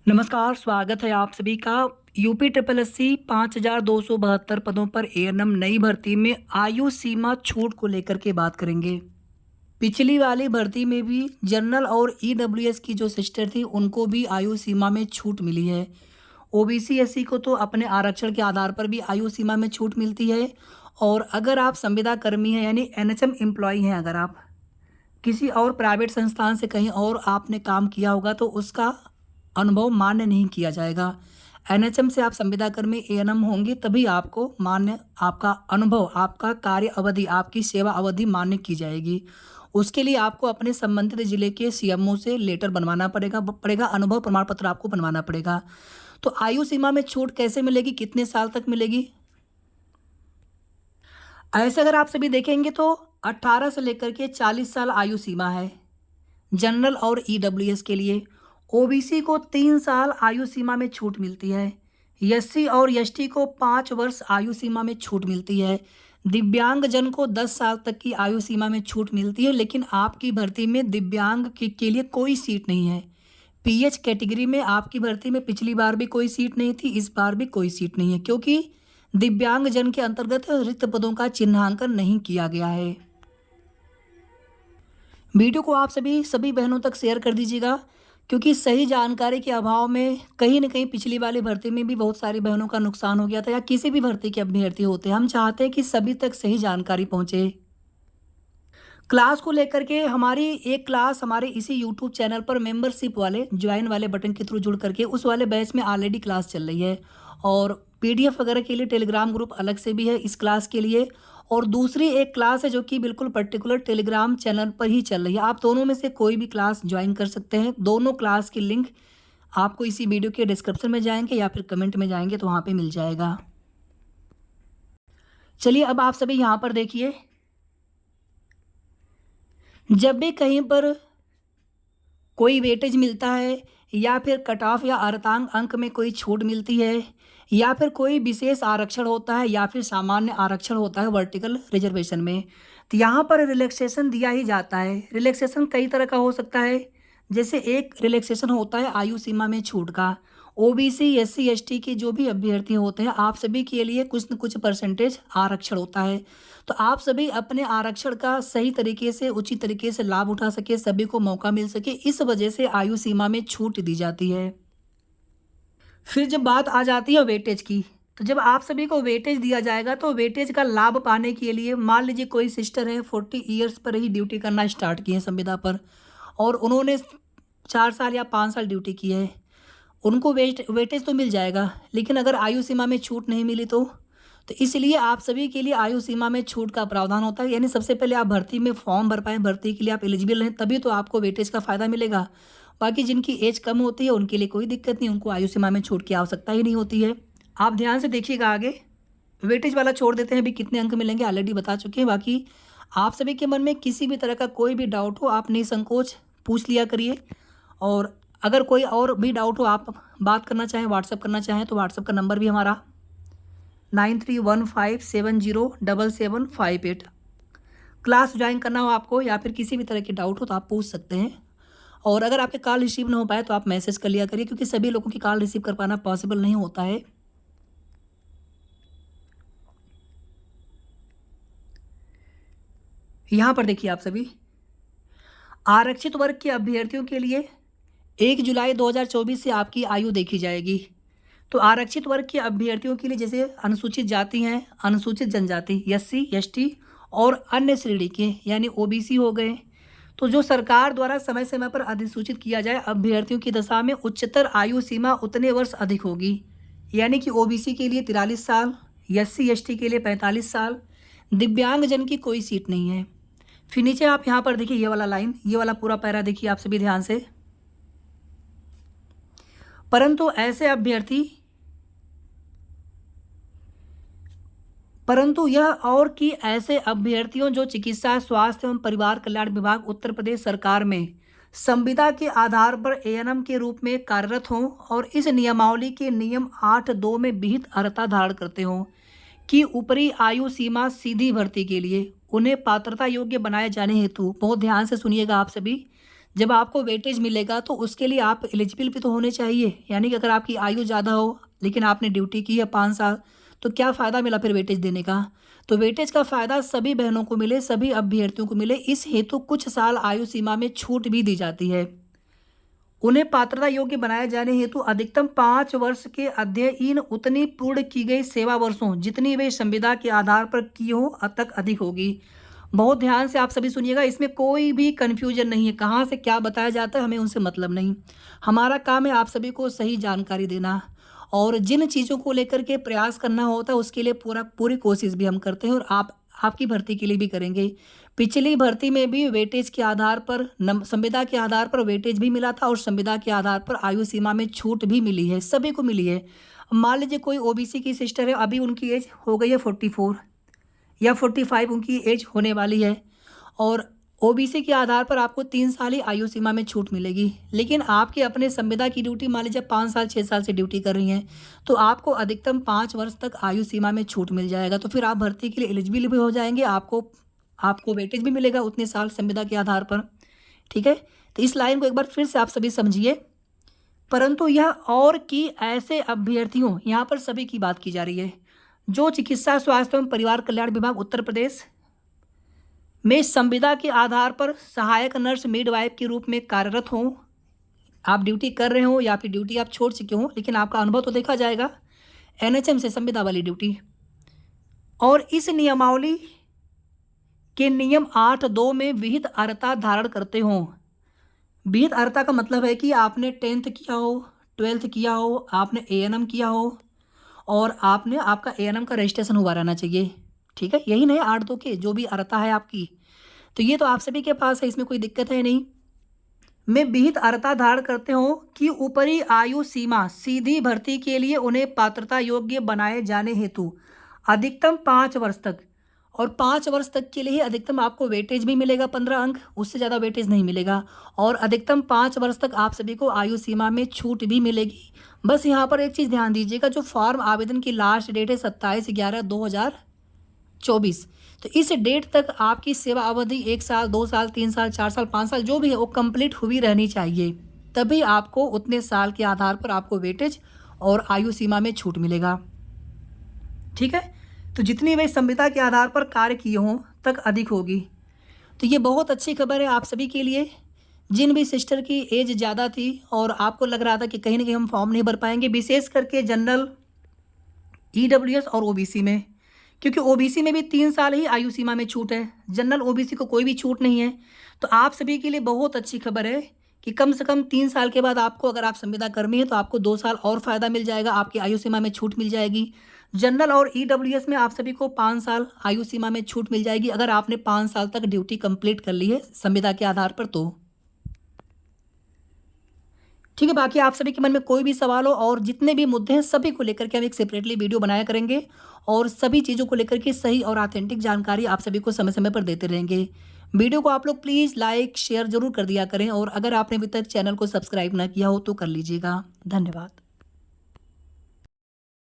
नमस्कार, स्वागत है आप सभी का। यूपी ट्रिपल एस सी 5272 पदों पर एएनएम नई भर्ती में आयु सीमा छूट को लेकर के बात करेंगे। पिछली वाली भर्ती में भी जनरल और ईडब्ल्यूएस की जो सिस्टर थी उनको भी आयु सीमा में छूट मिली है। ओबीसी एससी को तो अपने आरक्षण के आधार पर भी आयु सीमा में छूट मिलती है। और अगर आप संविदा कर्मी हैं यानी एनएचएम एम्प्लॉय हैं, अगर आप किसी और प्राइवेट संस्थान से कहीं और आपने काम किया होगा तो उसका अनुभव मान्य नहीं किया जाएगा। एनएचएम से आप संविदा कर्मी एएनएम होंगे तभी आपको मान्य, आपका अनुभव, आपका कार्य अवधि, आपकी सेवा अवधि मान्य की जाएगी। उसके लिए आपको अपने संबंधित जिले के सीएमओ से लेटर बनवाना पड़ेगा, अनुभव प्रमाण पत्र आपको बनवाना पड़ेगा। तो आयु सीमा में छूट कैसे मिलेगी, कितने साल तक मिलेगी? ऐसे अगर आप सभी देखेंगे तो 18 से लेकर के 40 साल आयु सीमा है जनरल और ईडब्ल्यूएस के लिए। ओबीसी को 3 साल आयु सीमा में छूट मिलती है। एससी और एसटी को 5 वर्ष आयु सीमा में छूट मिलती है। दिव्यांग जन को 10 साल तक की आयु सीमा में छूट मिलती है, लेकिन आपकी भर्ती में दिव्यांग के लिए कोई सीट नहीं है। पीएच कैटेगरी में आपकी भर्ती में पिछली बार भी कोई सीट नहीं थी, इस बार भी कोई सीट नहीं है, क्योंकि दिव्यांग जन के अंतर्गत रिक्त पदों का चिन्हांकन नहीं किया गया है। वीडियो को आप सभी बहनों तक शेयर कर दीजिएगा, क्योंकि सही जानकारी के अभाव में कहीं न कहीं पिछली वाली भर्ती में भी बहुत सारी बहनों का नुकसान हो गया था, या किसी भी भर्ती के अभ्यर्थी होते हैं। हम चाहते हैं कि सभी तक सही जानकारी पहुँचे। क्लास को लेकर के हमारी एक क्लास हमारे इसी यूट्यूब चैनल पर मेंबरशिप वाले ज्वाइन वाले बटन के थ्रू जुड़ करके उस वाले बैच में ऑलरेडी क्लास चल रही है। और पीडीएफ वगैरह के लिए टेलीग्राम ग्रुप अलग से भी है इस क्लास के लिए। और दूसरी एक क्लास है जो कि बिल्कुल पर्टिकुलर टेलीग्राम चैनल पर ही चल रही है। आप दोनों में से कोई भी क्लास ज्वाइन कर सकते हैं। दोनों क्लास की लिंक आपको इसी वीडियो के डिस्क्रिप्शन में जाएंगे या फिर कमेंट में जाएंगे तो वहाँ पे मिल जाएगा। चलिए अब आप सभी यहाँ पर देखिए, जब भी कहीं पर कोई वेटेज मिलता है या फिर कट ऑफ या अर्धांग अंक में कोई छूट मिलती है या फिर कोई विशेष आरक्षण होता है या फिर सामान्य आरक्षण होता है वर्टिकल रिजर्वेशन में, तो यहाँ पर रिलैक्सेशन दिया ही जाता है। रिलैक्सेशन कई तरह का हो सकता है। जैसे एक रिलैक्सेशन होता है आयु सीमा में छूट का। ओबीसी एससी एसटी के जो भी अभ्यर्थी होते हैं आप सभी के लिए कुछ न कुछ परसेंटेज आरक्षण होता है। तो आप सभी अपने आरक्षण का सही तरीके से, उचित तरीके से लाभ उठा सके, सभी को मौका मिल सके, इस वजह से आयु सीमा में छूट दी जाती है। फिर जब बात आ जाती है वेटेज की, तो जब आप सभी को वेटेज दिया जाएगा तो वेटेज का लाभ पाने के लिए मान लीजिए कोई सिस्टर है 40 ईयर्स पर ही ड्यूटी करना स्टार्ट की है संविदा पर, और उन्होंने 4 साल या 5 साल ड्यूटी की है, उनको वेटेज तो मिल जाएगा। लेकिन अगर आयु सीमा में छूट नहीं मिली तो इसलिए आप सभी के लिए आयु सीमा में छूट का प्रावधान होता है। यानी सबसे पहले आप भर्ती में फॉर्म भर पाएँ, भर्ती के लिए आप एलिजिबल हैं, तभी तो आपको वेटेज का फ़ायदा मिलेगा। बाकी जिनकी एज कम होती है उनके लिए कोई दिक्कत नहीं, उनको आयु सीमा में छूट की आवश्यकता ही नहीं होती है। आप ध्यान से देखिएगा आगे, वेटेज वाला छोड़ देते हैं, अभी कितने अंक मिलेंगे ऑलरेडी बता चुके हैं। बाकी आप सभी के मन में किसी भी तरह का कोई भी डाउट हो आप निसंकोच पूछ लिया करिए। और अगर कोई और भी डाउट हो, आप बात करना चाहें, व्हाट्सअप करना चाहें, तो व्हाट्सअप का नंबर भी हमारा 9315707758। क्लास ज्वाइन करना हो आपको या फिर किसी भी तरह की डाउट हो तो आप पूछ सकते हैं। और अगर आपके कॉल रिसीव ना हो पाए तो आप मैसेज कर लिया करिए, क्योंकि सभी लोगों की कॉल रिसीव कर पाना पॉसिबल नहीं होता है। यहाँ पर देखिए आप सभी, आरक्षित वर्ग के अभ्यर्थियों के लिए 1 जुलाई 2024 से आपकी आयु देखी जाएगी। तो आरक्षित वर्ग के अभ्यर्थियों के लिए जैसे अनुसूचित जाति हैं, अनुसूचित जनजाति, एससी एसटी और अन्य श्रेणी के यानी ओबीसी हो गए, तो जो सरकार द्वारा समय समय पर अधिसूचित किया जाए अभ्यर्थियों की दशा में उच्चतर आयु सीमा उतने वर्ष अधिक होगी। यानी कि ओबीसी के लिए 43 साल, एससी एसटी के लिए 45 साल, दिव्यांग जन की कोई सीट नहीं है। फिर नीचे आप यहाँ पर देखिए ये वाला लाइन, ये वाला पूरा पैरा देखिए आप सभी ध्यान से। परंतु यह और कि ऐसे अभ्यर्थियों जो चिकित्सा, स्वास्थ्य एवं परिवार कल्याण विभाग उत्तर प्रदेश सरकार में संविदा के आधार पर एएनएम के रूप में कार्यरत हों और इस नियमावली के नियम 8(2) में विहित अर्हता धारण करते हों कि ऊपरी आयु सीमा सीधी भर्ती के लिए उन्हें पात्रता योग्य बनाए जाने हेतु, बहुत ध्यान से सुनिएगा आप सभी, जब आपको वेटेज मिलेगा तो उसके लिए आप एलिजिबल भी तो होने चाहिए। यानी कि अगर आपकी आयु ज़्यादा हो लेकिन आपने ड्यूटी की है 5 साल, तो क्या फ़ायदा मिला फिर वेटेज देने का। तो वेटेज का फ़ायदा सभी बहनों को मिले, सभी अभ्यर्थियों को मिले, इस हेतु कुछ साल आयु सीमा में छूट भी दी जाती है। उन्हें पात्रता योग्य बनाए जाने हेतु अधिकतम 5 वर्ष के अध्ययन उतनी पूर्ण की गई सेवा वर्षों जितनी वे संविदा के आधार पर की हो तक अधिक होगी। बहुत ध्यान से आप सभी सुनिएगा, इसमें कोई भी कन्फ्यूजन नहीं है। कहाँ से क्या बताया जाता है हमें उनसे मतलब नहीं। हमारा काम है आप सभी को सही जानकारी देना, और जिन चीज़ों को लेकर के प्रयास करना होता है उसके लिए पूरी कोशिश भी हम करते हैं, और आपकी भर्ती के लिए भी करेंगे। पिछली भर्ती में भी वेटेज के आधार पर संविदा के आधार पर वेटेज भी मिला था, और संविदा के आधार पर आयु सीमा में छूट भी मिली है, सभी को मिली है। मान लीजिए कोई ओबीसी की सिस्टर है, अभी उनकी एज हो गई है 44 या 45 उनकी एज होने वाली है, और ओबीसी के आधार पर आपको 3 साल ही आयु सीमा में छूट मिलेगी। लेकिन आपके अपने संविदा की ड्यूटी मान लीजिए 5 साल 6 साल से ड्यूटी कर रही हैं, तो आपको अधिकतम 5 वर्ष तक आयु सीमा में छूट मिल जाएगा। तो फिर आप भर्ती के लिए एलिजिबल भी हो जाएंगे, आपको वेटेज भी मिलेगा उतने साल संविदा के आधार पर। ठीक है, तो इस लाइन को एक बार फिर से आप सभी समझिए। परंतु यह और कि ऐसे अभ्यर्थियों, यहाँ पर सभी की बात की जा रही है, जो चिकित्सा स्वास्थ्य एवं परिवार कल्याण विभाग उत्तर प्रदेश में संविदा के आधार पर सहायक नर्स मिडवाइफ के रूप में कार्यरत हों। आप ड्यूटी कर रहे हो या फिर ड्यूटी आप छोड़ चुके हो, लेकिन आपका अनुभव तो देखा जाएगा एनएचएम से संविदा वाली ड्यूटी, और इस नियमावली के नियम 8(2) में विहित अर्हता धारण करते हों। विहित अर्हता का मतलब है कि आपने 10th किया हो, 12th किया हो, आपने एएनएम किया हो, और आपका एएनएम का रजिस्ट्रेशन हुआ रहना चाहिए। ठीक है, यही नहीं 8(2) के जो भी अर्हता है आपकी, तो ये तो आप सभी के पास है, इसमें कोई दिक्कत है नहीं। में विहित अर्हता धारण करते हो कि ऊपरी आयु सीमा सीधी भर्ती के लिए उन्हें पात्रता योग्य बनाए जाने हेतु अधिकतम 5 वर्ष तक, और 5 वर्ष तक के लिए ही अधिकतम आपको वेटेज भी मिलेगा 15 अंक, उससे ज़्यादा वेटेज नहीं मिलेगा, और अधिकतम 5 वर्ष तक आप सभी को आयु सीमा में छूट भी मिलेगी। बस यहाँ पर एक चीज़ ध्यान दीजिएगा, जो फॉर्म आवेदन की लास्ट डेट है 27/11/2024, तो इस डेट तक आपकी सेवा अवधि 1 साल 2 साल 3 साल 4 साल 5 साल जो भी है वो कंप्लीट हुई रहनी चाहिए, तभी आपको उतने साल के आधार पर आपको वेटेज और आयु सीमा में छूट मिलेगा। ठीक है, तो जितनी वे संविदा के आधार पर कार्य किए हों तक अधिक होगी। तो ये बहुत अच्छी खबर है आप सभी के लिए, जिन भी सिस्टर की एज ज़्यादा थी और आपको लग रहा था कि कहीं ना कहीं हम फॉर्म नहीं भर पाएंगे, विशेष करके जनरल, ईडब्ल्यूएस और ओबीसी में, क्योंकि ओबीसी में भी 3 साल ही आयु सीमा में छूट है, जनरल ओबीसी को कोई भी छूट नहीं है। तो आप सभी के लिए बहुत अच्छी खबर है कि कम से कम 3 साल के बाद आपको, अगर आप संविदा कर्मी हैं तो आपको 2 साल और फ़ायदा मिल जाएगा, आपकी आयु सीमा में छूट मिल जाएगी। जनरल और ईडब्ल्यूएस में आप सभी को 5 साल आयु सीमा में छूट मिल जाएगी, अगर आपने 5 साल तक ड्यूटी कंप्लीट कर ली है संविदा के आधार पर तो। ठीक है, बाकी आप सभी के मन में कोई भी सवाल हो और जितने भी मुद्दे हैं सभी को लेकर के हम एक सेपरेटली वीडियो बनाया करेंगे, और सभी चीज़ों को लेकर के सही और ऑथेंटिक जानकारी आप सभी को समय समय पर देते रहेंगे। वीडियो को आप लोग प्लीज़ लाइक शेयर जरूर कर दिया करें, और अगर आपने अभी तक चैनल को सब्सक्राइब ना किया हो तो कर लीजिएगा। धन्यवाद।